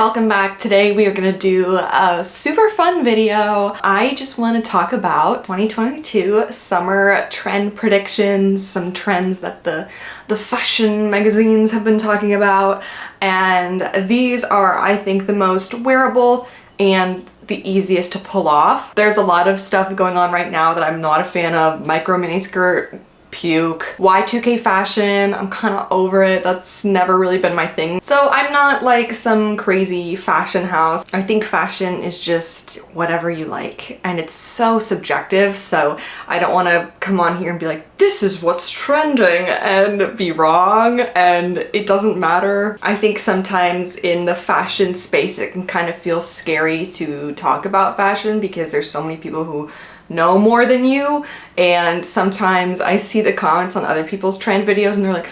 Welcome back. Today we are gonna do a super fun video. I just want to talk about 2022 summer trend predictions, some trends that the fashion magazines have been talking about, and these are, I think, the most wearable and the easiest to pull off. There's a lot of stuff going on right now that I'm not a fan of. Micro mini skirt, puke. Y2K fashion, I'm kind of over it. That's never really been my thing. So I'm not like some crazy fashion house. I think fashion is just whatever you like, and it's so subjective, so I don't want to come on here and be like, this is what's trending, and be wrong, and it doesn't matter. I think sometimes in the fashion space it can kind of feel scary to talk about fashion because there's so many people who know more than you, and sometimes I see the comments on other people's trend videos and they're like,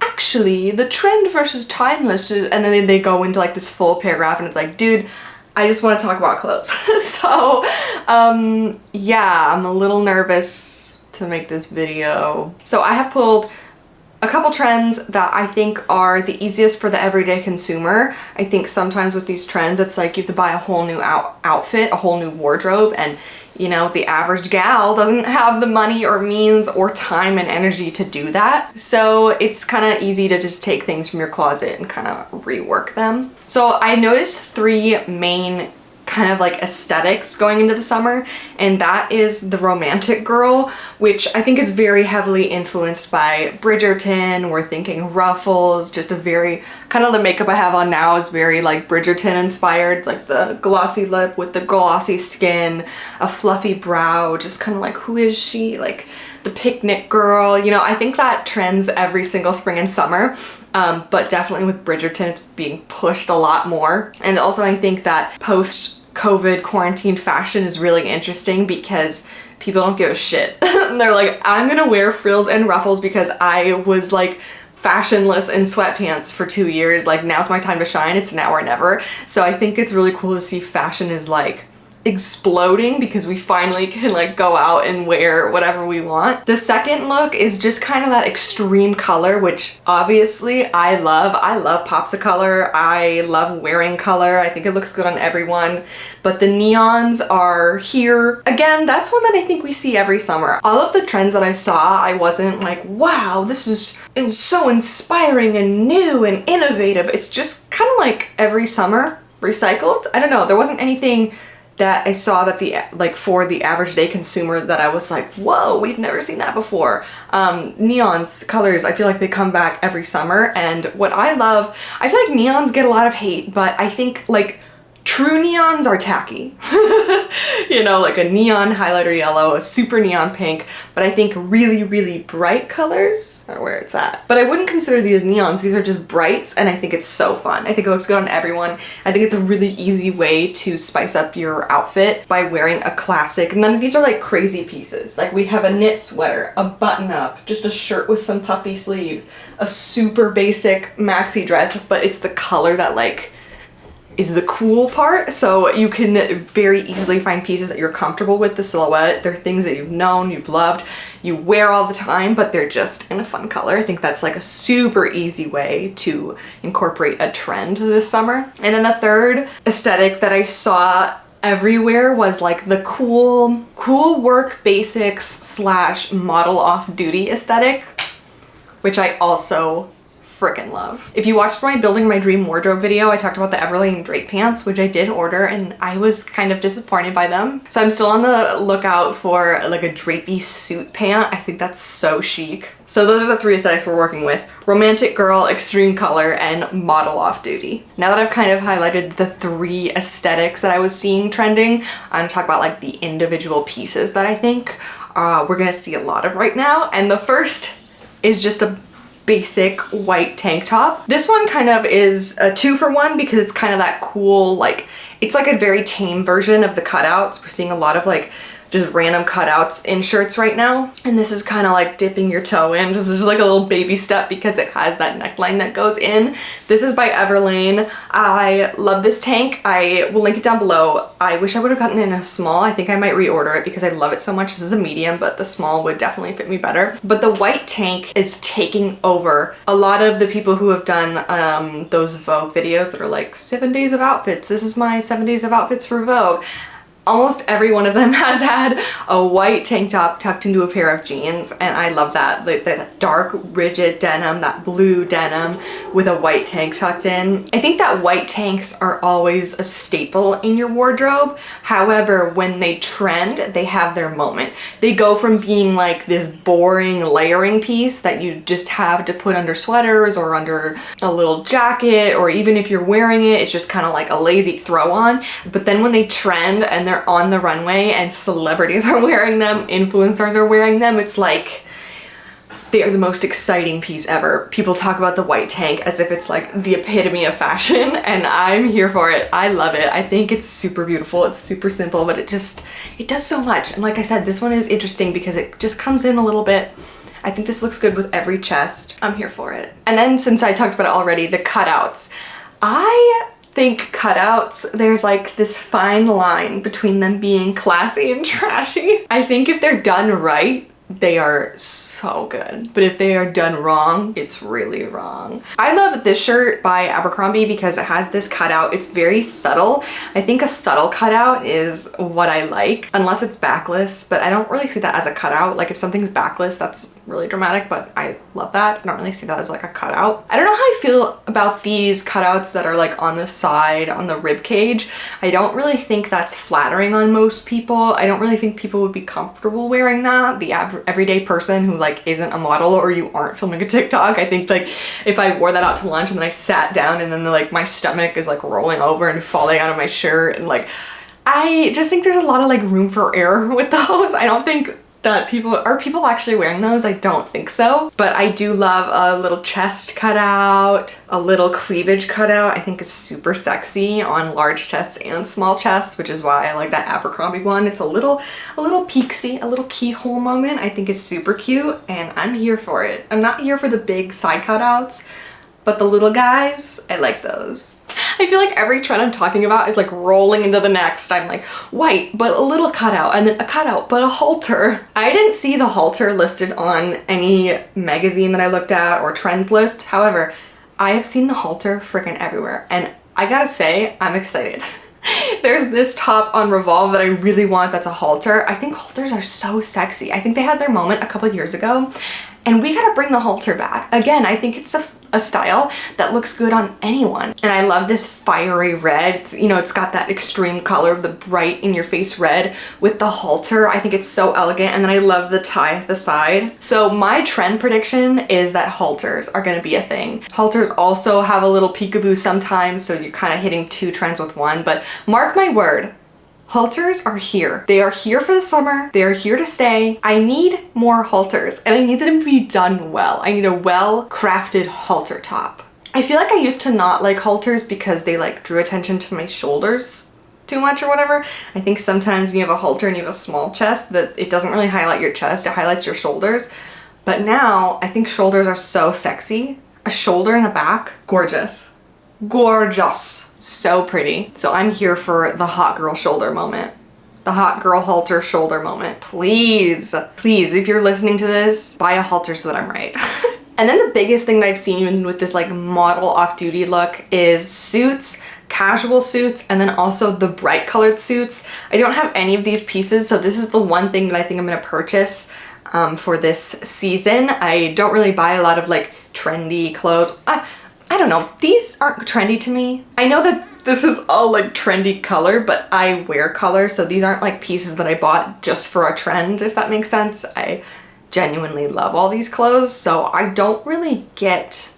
actually the trend versus timeless is, and then they go into like this full paragraph and it's like, dude, I just want to talk about clothes. So yeah, I'm a little nervous to make this video. So I have pulled a couple trends that I think are the easiest for the everyday consumer. I think sometimes with these trends it's like you have to buy a whole new outfit, a whole new wardrobe, and you know, the average gal doesn't have the money or means or time and energy to do that. So it's kind of easy to just take things from your closet and kind of rework them. So I noticed three main kind of like aesthetics going into the summer, and that is the romantic girl, which I think is very heavily influenced by Bridgerton. We're thinking ruffles, just a very kind of the makeup I have on now is very like Bridgerton inspired, like the glossy lip with the glossy skin, a fluffy brow, just kind of like, who is she? Like the picnic girl, you know. I think that trends every single spring and summer, but definitely with Bridgerton it's being pushed a lot more. And also I think that post-COVID quarantine fashion is really interesting because people don't give a shit. They're like, I'm gonna wear frills and ruffles because I was like fashionless in sweatpants for 2 years. Like, now's my time to shine. It's now or never. So I think it's really cool to see fashion is like exploding because we finally can like go out and wear whatever we want. The second look is just kind of that extreme color, which obviously I love. I love pops of color. I love wearing color. I think it looks good on everyone, but the neons are here. Again, that's one that I think we see every summer. All of the trends that I saw, I wasn't like, wow, this is so inspiring and new and innovative. It's just kind of like every summer recycled. I don't know. There wasn't anything that I saw that for the average day consumer that I was like, whoa, we've never seen that before. Neons, colors, I feel like they come back every summer, and what I love, I feel like neons get a lot of hate, but I think like true neons are tacky. You know, like a neon highlighter yellow, a super neon pink, but I think really, really bright colors are where it's at. But I wouldn't consider these neons, these are just brights, and I think it's so fun. I think it looks good on everyone. I think it's a really easy way to spice up your outfit by wearing a classic. None of these are like crazy pieces. Like we have a knit sweater, a button up, just a shirt with some puffy sleeves, a super basic maxi dress, but it's the color that like is the cool part. So you can very easily find pieces that you're comfortable with the silhouette. They're things that you've known, you've loved, you wear all the time, but they're just in a fun color. I think that's like a super easy way to incorporate a trend this summer. And then the third aesthetic that I saw everywhere was like the cool work basics slash model off duty aesthetic, which I also freaking love. If you watched my Building My Dream Wardrobe video, I talked about the Everlane drape pants, which I did order, and I was kind of disappointed by them. So I'm still on the lookout for like a drapey suit pant. I think that's so chic. So those are the three aesthetics we're working with: romantic girl, extreme color, and model off duty. Now that I've kind of highlighted the three aesthetics that I was seeing trending, I'm gonna talk about like the individual pieces that I think we're gonna see a lot of right now. And the first is just a basic white tank top. This one kind of is a 2-for-1 because it's kind of that cool, like, it's like a very tame version of the cutouts. We're seeing a lot of like just random cutouts in shirts right now. And this is kind of like dipping your toe in. This is just like a little baby step because it has that neckline that goes in. This is by Everlane. I love this tank. I will link it down below. I wish I would have gotten in a small. I think I might reorder it because I love it so much. This is a medium, but the small would definitely fit me better. But the white tank is taking over. A lot of the people who have done those Vogue videos that are like 7 days of outfits. This is my 7 days of outfits for Vogue. Almost every one of them has had a white tank top tucked into a pair of jeans, and I love that. Like that dark, rigid denim, that blue denim with a white tank tucked in. I think that white tanks are always a staple in your wardrobe. However, when they trend, they have their moment. They go from being like this boring layering piece that you just have to put under sweaters or under a little jacket, or even if you're wearing it, it's just kind of like a lazy throw on. But then when they trend and they're on the runway and celebrities are wearing them, influencers are wearing them, it's like they are the most exciting piece ever. People talk about the white tank as if it's like the epitome of fashion, and I'm here for it. I love it. I think it's super beautiful. It's super simple, but it does so much. And like I said, this one is interesting because it just comes in a little bit. I think this looks good with every chest. I'm here for it. And then, since I talked about it already, the cutouts. I think cutouts, there's like this fine line between them being classy and trashy. I think if they're done right, they are so good. But if they are done wrong, it's really wrong. I love this shirt by Abercrombie because it has this cutout. It's very subtle. I think a subtle cutout is what I like, unless it's backless, but I don't really see that as a cutout. Like if something's backless, that's really dramatic, but I love that. I don't really see that as like a cutout. I don't know how I feel about these cutouts that are like on the side, on the rib cage. I don't really think that's flattering on most people. I don't really think people would be comfortable wearing that. The everyday person who like isn't a model or you aren't filming a TikTok. I think like if I wore that out to lunch and then I sat down and then like my stomach is like rolling over and falling out of my shirt, and like I just think there's a lot of like room for error with those. I don't think that people actually wearing those. I don't think so, but I do love a little chest cutout, a little cleavage cutout. I think is super sexy on large chests and small chests, which is why I like that Abercrombie one. It's a little peeksy, a little keyhole moment. I think is super cute, and I'm here for it. I'm not here for the big side cutouts, but the little guys, I like those. I feel like every trend I'm talking about is like rolling into the next. I'm like, white, but a little cutout, and then a cutout, but a halter. I didn't see the halter listed on any magazine that I looked at or trends list. However, I have seen the halter freaking everywhere, and I gotta say, I'm excited. There's this top on Revolve that I really want that's a halter. I think halters are so sexy. I think they had their moment a couple years ago, and we gotta bring the halter back. Again, I think it's a style that looks good on anyone. And I love this fiery red. It's, you know, it's got that extreme color of the bright in your face red with the halter. I think it's so elegant. And then I love the tie at the side. So my trend prediction is that halters are gonna be a thing. Halters also have a little peekaboo sometimes, so you're kind of hitting two trends with one, but mark my word, halters are here. They are here for the summer. They are here to stay. I need more halters, and I need them to be done well. I need a well-crafted halter top. I feel like I used to not like halters because they like drew attention to my shoulders too much or whatever. I think sometimes when you have a halter and you have a small chest, that it doesn't really highlight your chest, it highlights your shoulders. But now I think shoulders are so sexy. A shoulder and a back, gorgeous. Gorgeous. So pretty. So I'm here for the hot girl shoulder moment. The hot girl halter shoulder moment. Please, please, if you're listening to this, buy a halter so that I'm right. And then the biggest thing that I've seen with this like model off-duty look is suits, casual suits, and then also the bright colored suits. I don't have any of these pieces, so this is the one thing that I think I'm gonna purchase for this season. I don't really buy a lot of like trendy clothes. I don't know, these aren't trendy to me. I know that this is all like trendy color, but I wear color, so these aren't like pieces that I bought just for a trend, if that makes sense. I genuinely love all these clothes, so I don't really get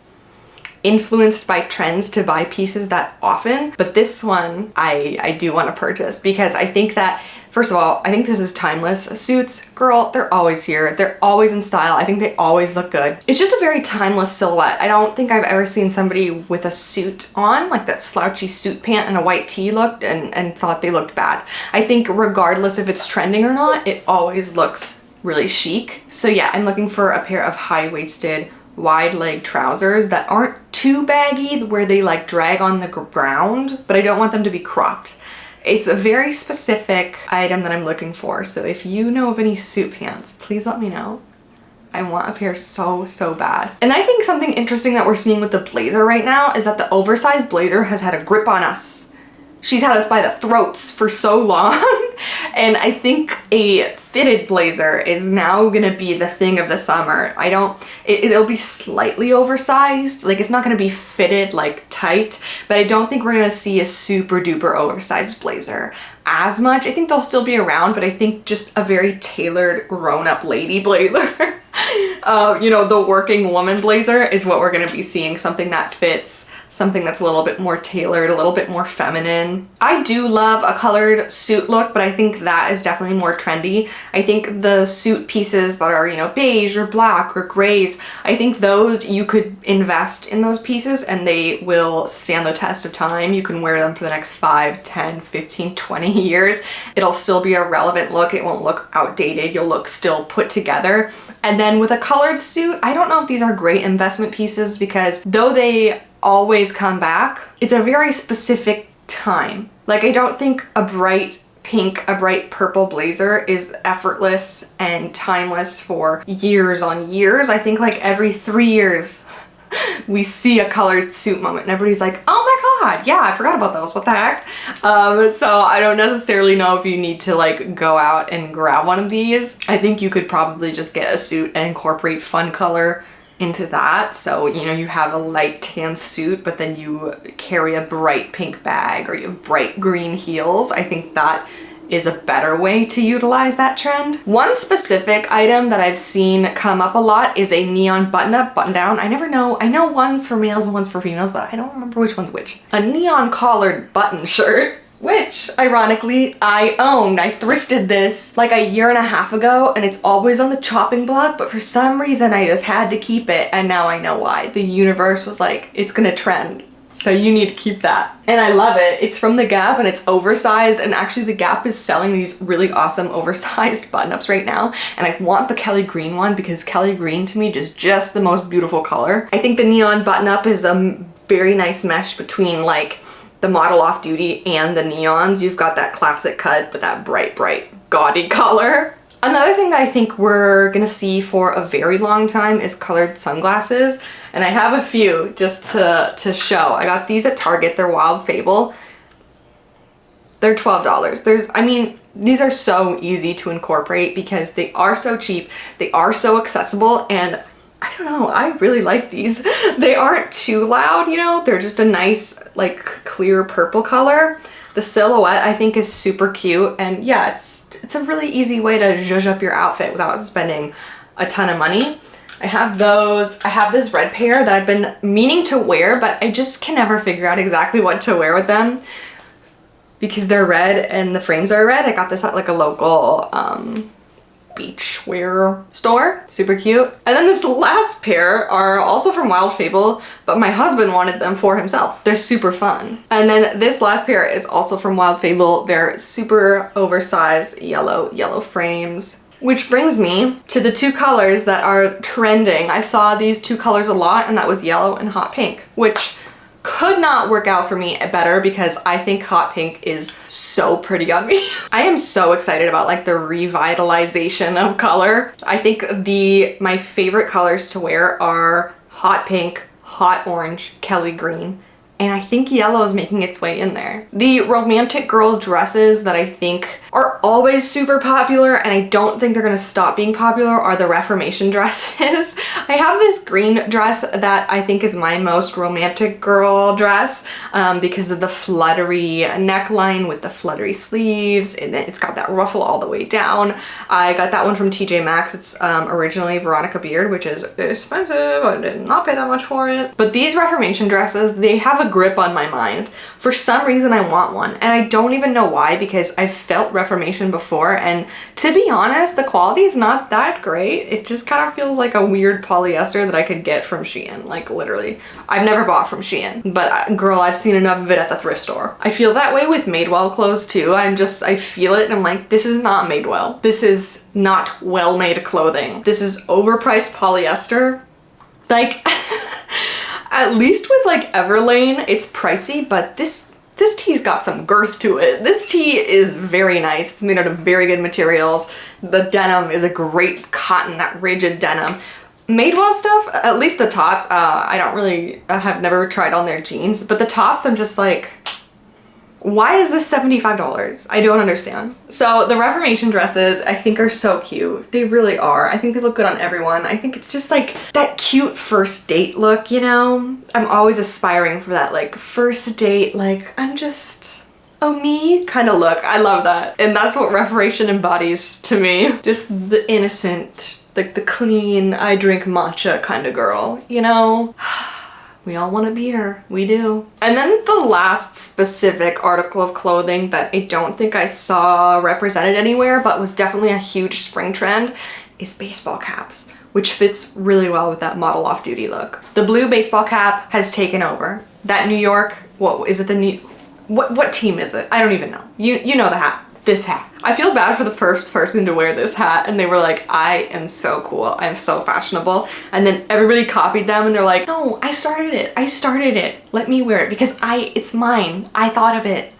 influenced by trends to buy pieces that often, but this one I do want to purchase because I think that, first of all, I think this is timeless. Suits, girl, they're always here. They're always in style. I think they always look good. It's just a very timeless silhouette. I don't think I've ever seen somebody with a suit on, like that slouchy suit pant and a white tee looked and thought they looked bad. I think regardless if it's trending or not, it always looks really chic. So yeah, I'm looking for a pair of high-waisted, wide leg trousers that aren't too baggy where they like drag on the ground, but I don't want them to be cropped. It's a very specific item that I'm looking for, so if you know of any suit pants, please let me know. I want a pair so bad. And I think something interesting that we're seeing with the blazer right now is that the oversized blazer has had a grip on us. She's had us by the throats for so long. And I think a fitted blazer is now gonna be the thing of the summer. It'll be slightly oversized. Like, it's not gonna be fitted like tight, but I don't think we're gonna see a super duper oversized blazer as much. I think they'll still be around, but I think just a very tailored grown-up lady blazer. You know, the working woman blazer is what we're gonna be seeing. Something that fits, something that's a little bit more tailored, a little bit more feminine. I do love a colored suit look, but I think that is definitely more trendy. I think the suit pieces that are, you know, beige or black or grays, I think those, you could invest in those pieces and they will stand the test of time. You can wear them for the next 5, 10, 15, 20 years. It'll still be a relevant look. It won't look outdated. You'll look still put together. And then with a colored suit, I don't know if these are great investment pieces because though they always come back, it's a very specific time. Like, I don't think a bright pink, a bright purple blazer is effortless and timeless for years on years. I think like every 3 years we see a colored suit moment and everybody's like, oh my god, yeah, I forgot about those, what the heck? So I don't necessarily know if you need to like go out and grab one of these. I think you could probably just get a suit and incorporate fun color into that. So, you know, you have a light tan suit, but then you carry a bright pink bag or you have bright green heels. I think that is a better way to utilize that trend. One specific item that I've seen come up a lot is a neon button-up, button-down. I know one's for males and one's for females, but I don't remember which one's which. A neon collared button shirt, which ironically I own. I thrifted this like a year and a half ago and it's always on the chopping block, but for some reason I just had to keep it and now I know why. The universe was like, it's gonna trend, so you need to keep that. And I love it. It's from the Gap and it's oversized, and actually the Gap is selling these really awesome oversized button-ups right now, and I want the Kelly green one because Kelly green to me is just the most beautiful color. I think the neon button-up is a very nice mesh between like the model off duty and the neons. You've got that classic cut but that bright gaudy color. Another thing that I think we're gonna see for a very long time is colored sunglasses, and I have a few just to show. I got these at Target. They're Wild Fable. They're $12. I mean, these are so easy to incorporate because they are so cheap, they are so accessible, and I don't know, I really like these. They aren't too loud, you know, they're just a nice like clear purple color. The silhouette I think is super cute, and yeah, it's a really easy way to zhuzh up your outfit without spending a ton of money. I have those. I have this red pair that I've been meaning to wear, but I just can never figure out exactly what to wear with them because they're red and the frames are red. I got this at like a local beachwear store. Super cute. And then this last pair are also from Wild Fable, but my husband wanted them for himself. They're super fun. And then this last pair is also from Wild Fable. They're super oversized yellow frames. Which brings me to the two colors that are trending. I saw these two colors a lot, and that was yellow and hot pink, which could not work out for me better because I think hot pink is so pretty on me. I am so excited about like the revitalization of color. I think my favorite colors to wear are hot pink, hot orange, Kelly green, and I think yellow is making its way in there. The romantic girl dresses that I think are always super popular, and I don't think they're gonna stop being popular, are the Reformation dresses. I have this green dress that I think is my most romantic girl dress because of the fluttery neckline with the fluttery sleeves, and then it's got that ruffle all the way down. I got that one from TJ Maxx. It's originally Veronica Beard, which is expensive. I did not pay that much for it. But these Reformation dresses, they have a grip on my mind. For some reason I want one, and I don't even know why, because I've felt Reformation before, and to be honest, the quality is not that great. It just kind of feels like a weird polyester that I could get from Shein, like literally. I've never bought from Shein, but girl, I've seen enough of it at the thrift store. I feel that way with Madewell clothes too. I feel it and I'm like, this is not Madewell. This is not well-made clothing. This is overpriced polyester. Like, at least with like Everlane, it's pricey, but this tee's got some girth to it. This tee is very nice. It's made out of very good materials. The denim is a great cotton, that rigid denim. Madewell stuff, at least the tops, I have never tried on their jeans, but the tops, I'm just like, why is this $75? I don't understand. So the Reformation dresses I think are so cute. They really are. I think they look good on everyone. I think it's just like that cute first date look, you know? I'm always aspiring for that like first date, like I'm just, oh me kind of look. I love that. And that's what Reformation embodies to me. Just the innocent, like the clean, I drink matcha kind of girl, you know? We all want to be her. We do. And then the last specific article of clothing that I don't think I saw represented anywhere, but was definitely a huge spring trend, is baseball caps, which fits really well with that model off-duty look. The blue baseball cap has taken over. That New York, what is it, what team is it? I don't even know. You know the hat. This hat. I feel bad for the first person to wear this hat, and they were like, I am so cool, I'm so fashionable, and then everybody copied them and they're like, no, I started it, let me wear it because it's mine, I thought of it.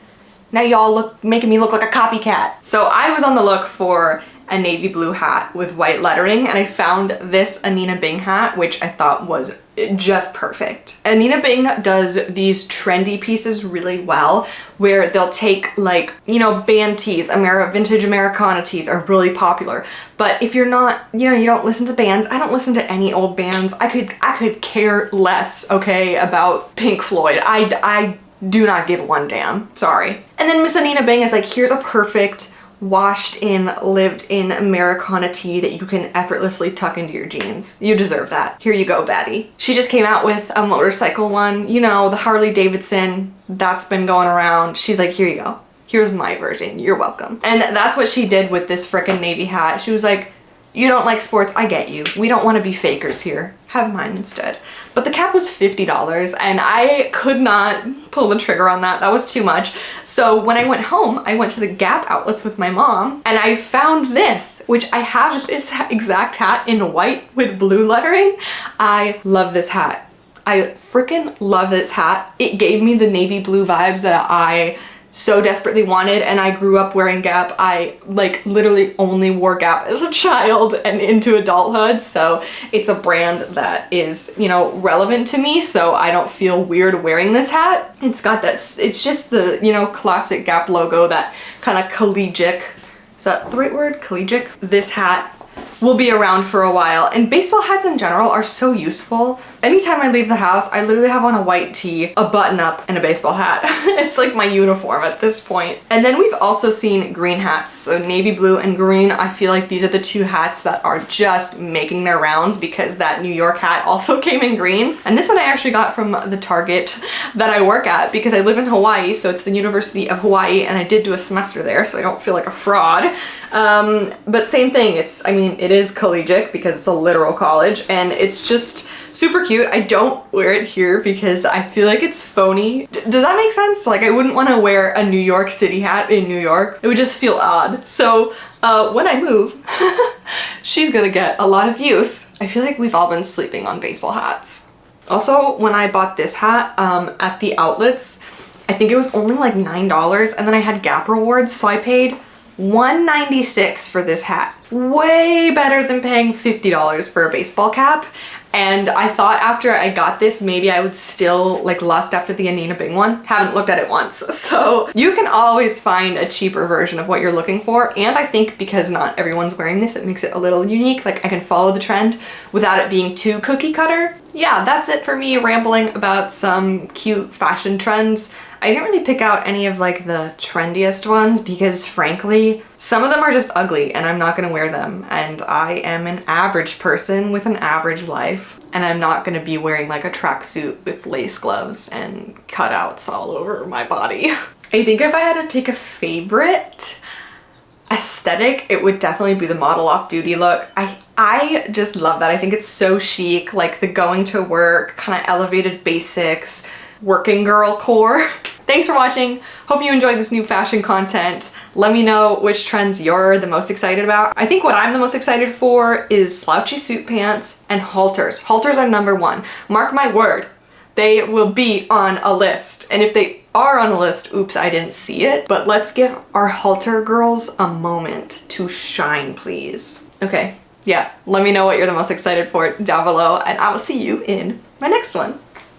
Now y'all making me look like a copycat. So I was on the look for a navy blue hat with white lettering, and I found this Anina Bing hat, which I thought was just perfect. Anina Bing does these trendy pieces really well, where they'll take like, you know, band tees, vintage Americana tees are really popular. But if you're not, you know, you don't listen to bands, I don't listen to any old bands. I could care less, okay, about Pink Floyd. I do not give one damn, sorry. And then Miss Anina Bing is like, here's a perfect washed in, lived in Americana tee that you can effortlessly tuck into your jeans. You deserve that. Here you go, baddie. She just came out with a motorcycle one, you know, the Harley Davidson, that's been going around. She's like, here you go. Here's my version, you're welcome. And that's what she did with this frickin' navy hat. She was like, you don't like sports, I get you. We don't want to be fakers here. Have mine instead. But the cap was $50 and I could not pull the trigger on that. That was too much. So when I went home, I went to the Gap outlets with my mom and I found this, which I have this exact hat in white with blue lettering. I love this hat. I freaking love this hat. It gave me the navy blue vibes that I so desperately wanted, and I grew up wearing Gap. I like literally only wore Gap as a child and into adulthood, so it's a brand that is, you know, relevant to me, so I don't feel weird wearing this hat. It's got this, it's just the, you know, classic Gap logo, that kind of collegiate, is that the right word? Collegiate? This hat will be around for a while, and baseball hats in general are so useful. Anytime I leave the house, I literally have on a white tee, a button up, and a baseball hat. It's like my uniform at this point. And then we've also seen green hats, so navy blue and green. I feel like these are the two hats that are just making their rounds because that New York hat also came in green. And this one I actually got from the Target that I work at because I live in Hawaii, so it's the University of Hawaii, and I did do a semester there, so I don't feel like a fraud. But same thing, it is collegiate because it's a literal college, and it's just super cute. I don't wear it here because I feel like it's phony. Does that make sense? Like, I wouldn't want to wear a New York City hat in New York. It would just feel odd. So when I move, she's gonna get a lot of use. I feel like we've all been sleeping on baseball hats. Also, when I bought this hat at the outlets, I think it was only like $9, and then I had Gap rewards, so I paid $196 for this hat. Way better than paying $50 for a baseball cap. And I thought after I got this, maybe I would still like lust after the Anina Bing one. Haven't looked at it once. So you can always find a cheaper version of what you're looking for. And I think because not everyone's wearing this, it makes it a little unique. Like I can follow the trend without it being too cookie cutter. Yeah, that's it for me rambling about some cute fashion trends. I didn't really pick out any of like the trendiest ones because frankly, some of them are just ugly and I'm not gonna wear them. And I am an average person with an average life. And I'm not gonna be wearing like a tracksuit with lace gloves and cutouts all over my body. I think if I had to pick a favorite aesthetic, it would definitely be the model off duty look. I just love that. I think it's so chic, like the going to work, kind of elevated basics, working girl core. Thanks for watching. Hope you enjoyed this new fashion content. Let me know which trends you're the most excited about. I think what I'm the most excited for is slouchy suit pants and halters. Halters are #1. Mark my word, they will be on a list. And if they are on a list, oops, I didn't see it. But let's give our halter girls a moment to shine, please. Okay, yeah, let me know what you're the most excited for down below, and I will see you in my next one.